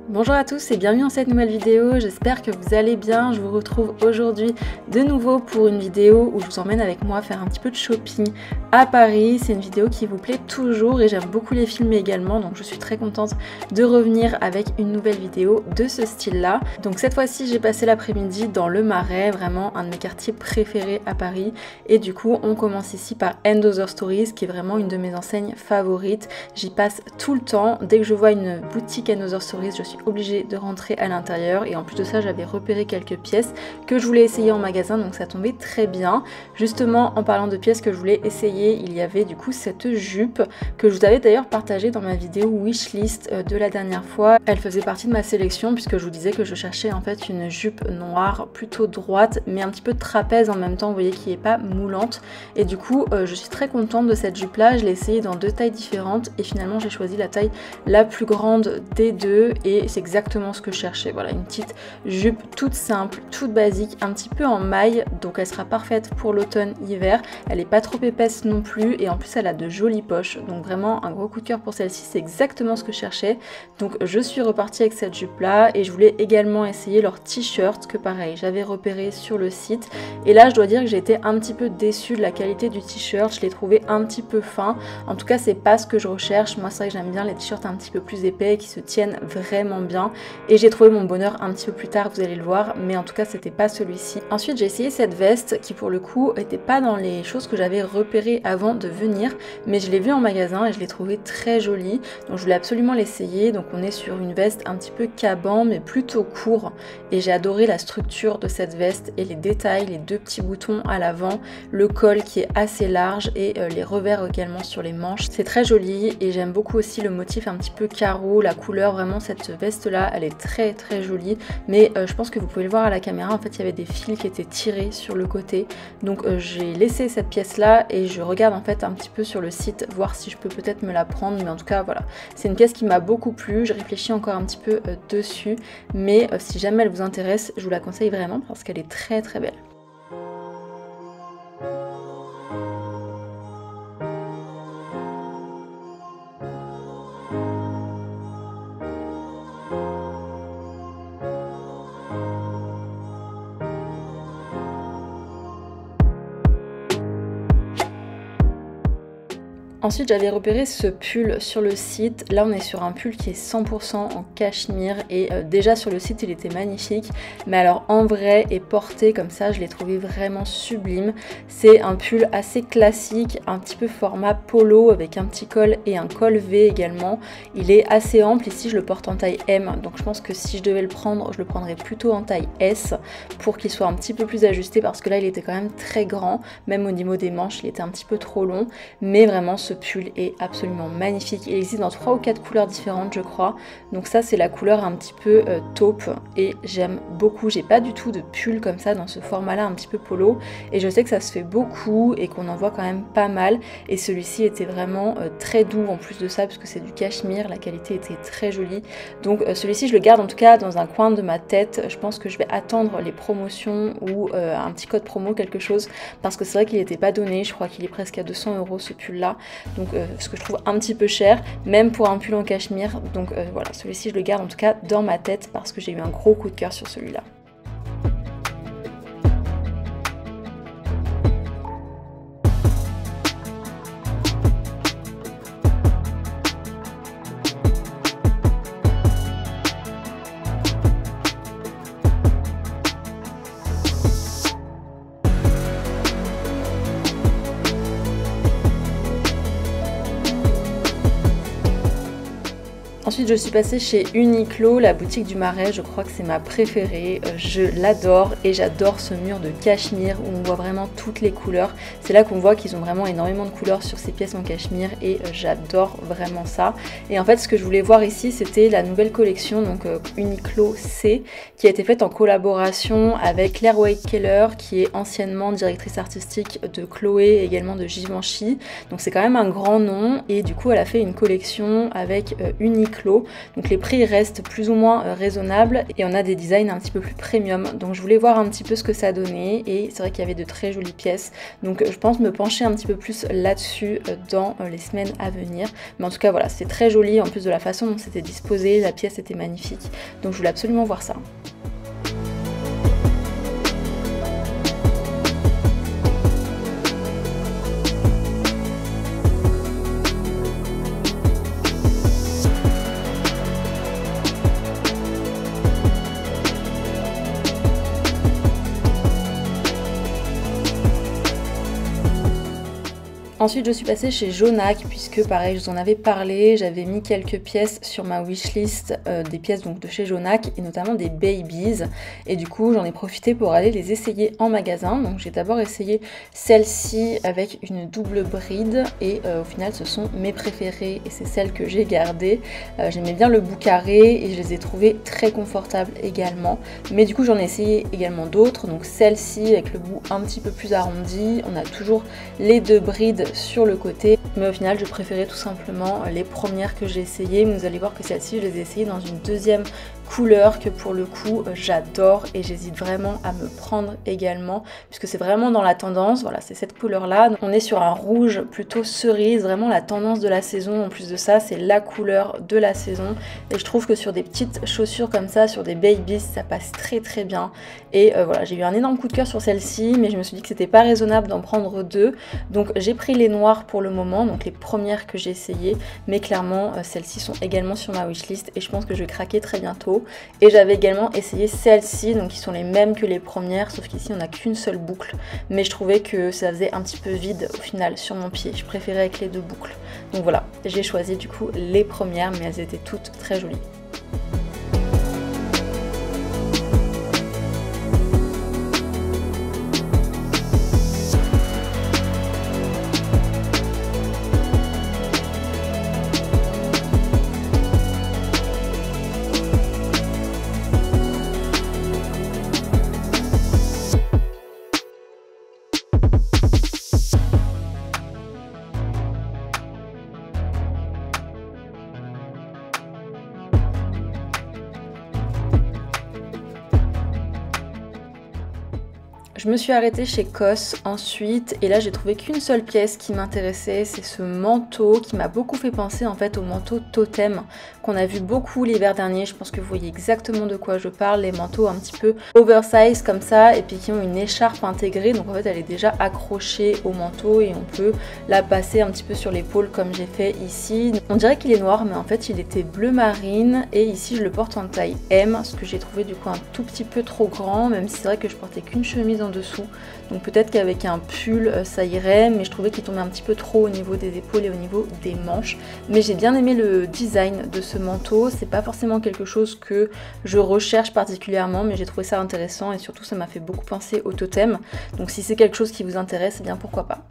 Bonjour à tous et bienvenue dans cette nouvelle vidéo, j'espère que vous allez bien. Je vous retrouve aujourd'hui de nouveau pour une vidéo où je vous emmène avec moi faire un petit peu de shopping à Paris. C'est une vidéo qui vous plaît toujours et j'aime beaucoup les films également, donc je suis très contente de revenir avec une nouvelle vidéo de ce style là. Donc cette fois-ci j'ai passé l'après-midi dans le Marais, vraiment un de mes quartiers préférés à Paris, et du coup on commence ici par And Other Stories qui est vraiment une de mes enseignes favorites. J'y passe tout le temps, dès que je vois une boutique And Other Stories je suis obligée de rentrer à l'intérieur, et en plus de ça j'avais repéré quelques pièces que je voulais essayer en magasin, donc ça tombait très bien. Justement en parlant de pièces que je voulais essayer, il y avait du coup cette jupe que je vous avais d'ailleurs partagée dans ma vidéo wishlist de la dernière fois. Elle faisait partie de ma sélection puisque je vous disais que je cherchais en fait une jupe noire plutôt droite mais un petit peu trapèze en même temps, vous voyez, qui est pas moulante, et du coup je suis très contente de cette jupe là. Je l'ai essayée dans deux tailles différentes et finalement j'ai choisi la taille la plus grande des deux, et c'est exactement ce que je cherchais. Voilà, une petite jupe toute simple, toute basique, un petit peu en maille, donc elle sera parfaite pour l'automne-hiver. Elle est pas trop épaisse non plus et en plus elle a de jolies poches, donc vraiment un gros coup de cœur pour celle-ci, c'est exactement ce que je cherchais. Donc je suis repartie avec cette jupe là, et je voulais également essayer leur t-shirt que pareil j'avais repéré sur le site, et là je dois dire que j'ai été un petit peu déçue de la qualité du t-shirt. Je l'ai trouvé un petit peu fin, en tout cas c'est pas ce que je recherche. Moi c'est vrai que j'aime bien les t-shirts un petit peu plus épais qui se tiennent vraiment bien, et j'ai trouvé mon bonheur un petit peu plus tard, vous allez le voir, mais en tout cas c'était pas celui-ci. Ensuite j'ai essayé cette veste qui pour le coup était pas dans les choses que j'avais repérées avant de venir, mais je l'ai vue en magasin et je l'ai trouvée très jolie, donc je voulais absolument l'essayer. Donc on est sur une veste un petit peu caban mais plutôt court, et j'ai adoré la structure de cette veste et les détails, les deux petits boutons à l'avant, le col qui est assez large et les revers également sur les manches, c'est très joli. Et j'aime beaucoup aussi le motif un petit peu carreau, la couleur, vraiment cette veste là elle est très très jolie, mais je pense que vous pouvez le voir à la caméra, en fait il y avait des fils qui étaient tirés sur le côté, donc j'ai laissé cette pièce là et je regarde en fait un petit peu sur le site voir si je peux peut-être me la prendre, mais en tout cas voilà, c'est une pièce qui m'a beaucoup plu. Je réfléchis encore un petit peu dessus, mais si jamais elle vous intéresse je vous la conseille vraiment parce qu'elle est très très belle. Ensuite j'avais repéré ce pull sur le site. Là on est sur un pull qui est 100% en cachemire, et déjà sur le site il était magnifique, mais alors en vrai et porté comme ça je l'ai trouvé vraiment sublime. C'est un pull assez classique, un petit peu format polo avec un petit col et un col V également. Il est assez ample, ici je le porte en taille M, donc je pense que si je devais le prendre je le prendrais plutôt en taille S pour qu'il soit un petit peu plus ajusté, parce que là il était quand même très grand, même au niveau des manches il était un petit peu trop long, mais vraiment ce pull est absolument magnifique. Il existe dans 3 ou 4 couleurs différentes je crois, donc ça c'est la couleur un petit peu taupe et j'aime beaucoup. J'ai pas du tout de pull comme ça dans ce format là un petit peu polo, et je sais que ça se fait beaucoup et qu'on en voit quand même pas mal, et celui-ci était vraiment très doux en plus de ça parce que c'est du cachemire, la qualité était très jolie. Donc celui-ci je le garde en tout cas dans un coin de ma tête. Je pense que je vais attendre les promotions ou un petit code promo, quelque chose, parce que c'est vrai qu'il n'était pas donné. Je crois qu'il est presque à 200 € ce pull là, donc ce que je trouve un petit peu cher même pour un pull en cachemire. Donc voilà, celui-ci je le garde en tout cas dans ma tête parce que j'ai eu un gros coup de cœur sur celui-là. Ensuite je suis passée chez Uniqlo, la boutique du Marais, je crois que c'est ma préférée, je l'adore et j'adore ce mur de cachemire où on voit vraiment toutes les couleurs. C'est là qu'on voit qu'ils ont vraiment énormément de couleurs sur ces pièces en cachemire et j'adore vraiment ça. Et en fait ce que je voulais voir ici c'était la nouvelle collection, donc Uniqlo C, qui a été faite en collaboration avec Claire Wade Keller qui est anciennement directrice artistique de Chloé et également de Givenchy. Donc c'est quand même un grand nom, et du coup elle a fait une collection avec Uniqlo Uniqlo. Donc les prix restent plus ou moins raisonnables et on a des designs un petit peu plus premium. Donc je voulais voir un petit peu ce que ça donnait et c'est vrai qu'il y avait de très jolies pièces. Donc je pense me pencher un petit peu plus là-dessus dans les semaines à venir. Mais en tout cas voilà, c'est très joli en plus de la façon dont c'était disposé, la pièce était magnifique. Donc je voulais absolument voir ça. Ensuite je suis passée chez Jonac puisque pareil je vous en avais parlé, j'avais mis quelques pièces sur ma wishlist, des pièces donc de chez Jonac et notamment des babies et du coup j'en ai profité pour aller les essayer en magasin. Donc j'ai d'abord essayé celle-ci avec une double bride et au final ce sont mes préférées et c'est celles que j'ai gardées. J'aimais bien le bout carré et je les ai trouvées très confortables également, mais du coup j'en ai essayé également d'autres, donc celle-ci avec le bout un petit peu plus arrondi, on a toujours les deux brides sur le côté, mais au final je préférais tout simplement les premières que j'ai essayées. Vous allez voir que celles-ci je les ai essayées dans une deuxième couleur que pour le coup j'adore et j'hésite vraiment à me prendre également puisque c'est vraiment dans la tendance. Voilà, c'est cette couleur là, on est sur un rouge plutôt cerise, vraiment la tendance de la saison. En plus de ça c'est la couleur de la saison et je trouve que sur des petites chaussures comme ça, sur des babies, ça passe très très bien. Et voilà, j'ai eu un énorme coup de cœur sur celle-ci, mais je me suis dit que c'était pas raisonnable d'en prendre deux, donc j'ai pris les noires pour le moment, donc les premières que j'ai essayées, mais clairement celles-ci sont également sur ma wishlist et je pense que je vais craquer très bientôt. Et j'avais également essayé celles-ci, donc qui sont les mêmes que les premières, sauf qu'ici on n'a qu'une seule boucle, mais je trouvais que ça faisait un petit peu vide au final sur mon pied, je préférais avec les deux boucles. Donc voilà, j'ai choisi du coup les premières, mais elles étaient toutes très jolies. Je me suis arrêtée chez COS ensuite et là j'ai trouvé qu'une seule pièce qui m'intéressait, c'est ce manteau qui m'a beaucoup fait penser en fait au manteau totem qu'on a vu beaucoup l'hiver dernier. Je pense que vous voyez exactement de quoi je parle, les manteaux un petit peu oversize comme ça et puis qui ont une écharpe intégrée, donc en fait elle est déjà accrochée au manteau et on peut la passer un petit peu sur l'épaule comme j'ai fait ici. On dirait qu'il est noir mais en fait il était bleu marine et ici je le porte en taille M, ce que j'ai trouvé du coup un tout petit peu trop grand, même si c'est vrai que je portais qu'une chemise en dessous, donc peut-être qu'avec un pull ça irait, mais je trouvais qu'il tombait un petit peu trop au niveau des épaules et au niveau des manches. Mais j'ai bien aimé le design de ce manteau, c'est pas forcément quelque chose que je recherche particulièrement, mais j'ai trouvé ça intéressant et surtout ça m'a fait beaucoup penser au totem, donc si c'est quelque chose qui vous intéresse, eh bien pourquoi pas.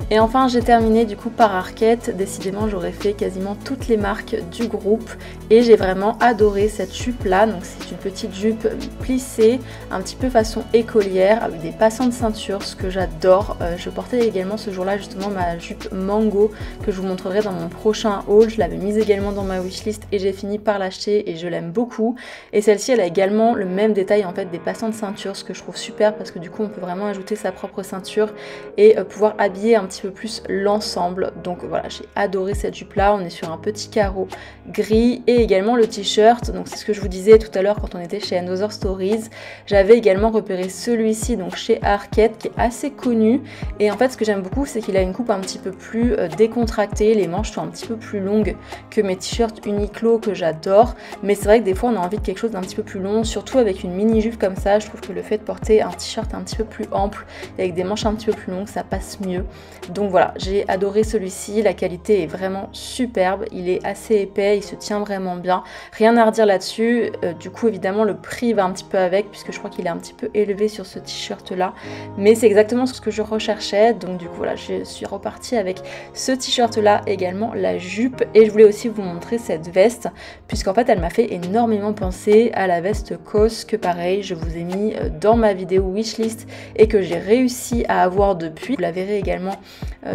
Et enfin j'ai terminé du coup par Arket. Décidément j'aurais fait quasiment toutes les marques du groupe et j'ai vraiment adoré cette jupe là. Donc c'est une petite jupe plissée, un petit peu façon écolière avec des passants de ceinture, ce que j'adore. Je portais également ce jour là justement ma jupe mango que je vous montrerai dans mon prochain haul. Je l'avais mise également dans ma wishlist et j'ai fini par l'acheter et je l'aime beaucoup. Et celle-ci elle a également le même détail en fait des passants de ceinture, ce que je trouve super parce que du coup on peut vraiment ajouter sa propre ceinture et pouvoir habiller un petit peu plus l'ensemble. Donc voilà, j'ai adoré cette jupe là. On est sur un petit carreau gris et également le t-shirt, donc c'est ce que je vous disais tout à l'heure quand on était chez Another Stories. J'avais également repéré celui-ci donc chez Arket qui est assez connu et en fait ce que j'aime beaucoup c'est qu'il a une coupe un petit peu plus décontractée, les manches sont un petit peu plus longues que mes t-shirts Uniqlo que j'adore, mais c'est vrai que des fois on a envie de quelque chose d'un petit peu plus long, surtout avec une mini jupe comme ça. Je trouve que le fait de porter un t-shirt un petit peu plus ample et avec des manches un petit peu plus longues ça passe mieux. Donc voilà, j'ai adoré celui-ci, la qualité est vraiment superbe, il est assez épais, il se tient vraiment bien, rien à redire là-dessus. Du coup évidemment le prix va un petit peu avec puisque je crois qu'il est un petit peu élevé sur ce t-shirt là, mais c'est exactement ce que je recherchais. Donc du coup voilà, je suis repartie avec ce t-shirt là, également la jupe, et je voulais aussi vous montrer cette veste puisqu'en fait elle m'a fait énormément penser à la veste COS que pareil je vous ai mis dans ma vidéo wishlist et que j'ai réussi à avoir depuis. Vous la verrez également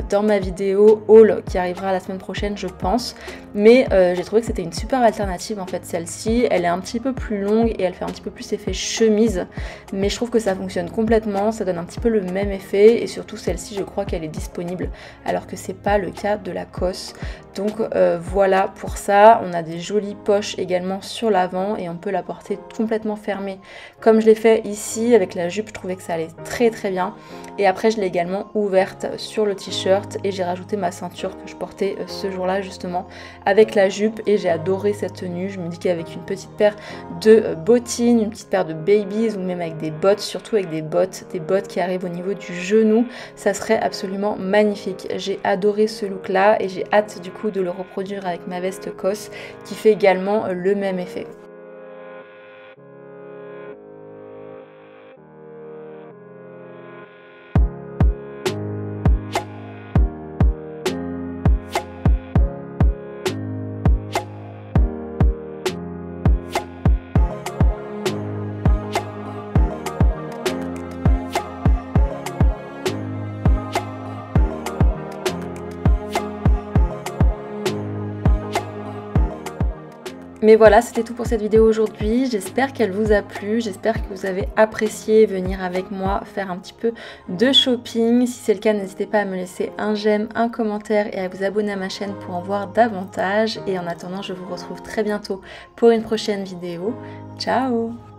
dans ma vidéo haul qui arrivera la semaine prochaine je pense, mais j'ai trouvé que c'était une super alternative en fait. Celle-ci elle est un petit peu plus longue et elle fait un petit peu plus effet chemise, mais je trouve que ça fonctionne complètement, ça donne un petit peu le même effet, et surtout celle-ci je crois qu'elle est disponible alors que c'est pas le cas de la COS. Donc voilà pour ça. On a des jolies poches également sur l'avant et on peut la porter complètement fermée comme je l'ai fait ici avec la jupe. Je trouvais que ça allait très bien, et après je l'ai également ouverte sur le t-shirt et j'ai rajouté ma ceinture que je portais ce jour-là justement avec la jupe, et j'ai adoré cette tenue. Je me dis qu'avec une petite paire de bottines, une petite paire de babies ou même avec des bottes, surtout avec des bottes qui arrivent au niveau du genou, ça serait absolument magnifique. J'ai adoré ce look là et j'ai hâte du coup de le reproduire avec ma veste COS qui fait également le même effet. Mais voilà, c'était tout pour cette vidéo aujourd'hui. J'espère qu'elle vous a plu, j'espère que vous avez apprécié venir avec moi faire un petit peu de shopping. Si c'est le cas, n'hésitez pas à me laisser un j'aime, un commentaire et à vous abonner à ma chaîne pour en voir davantage. Et en attendant, je vous retrouve très bientôt pour une prochaine vidéo. Ciao!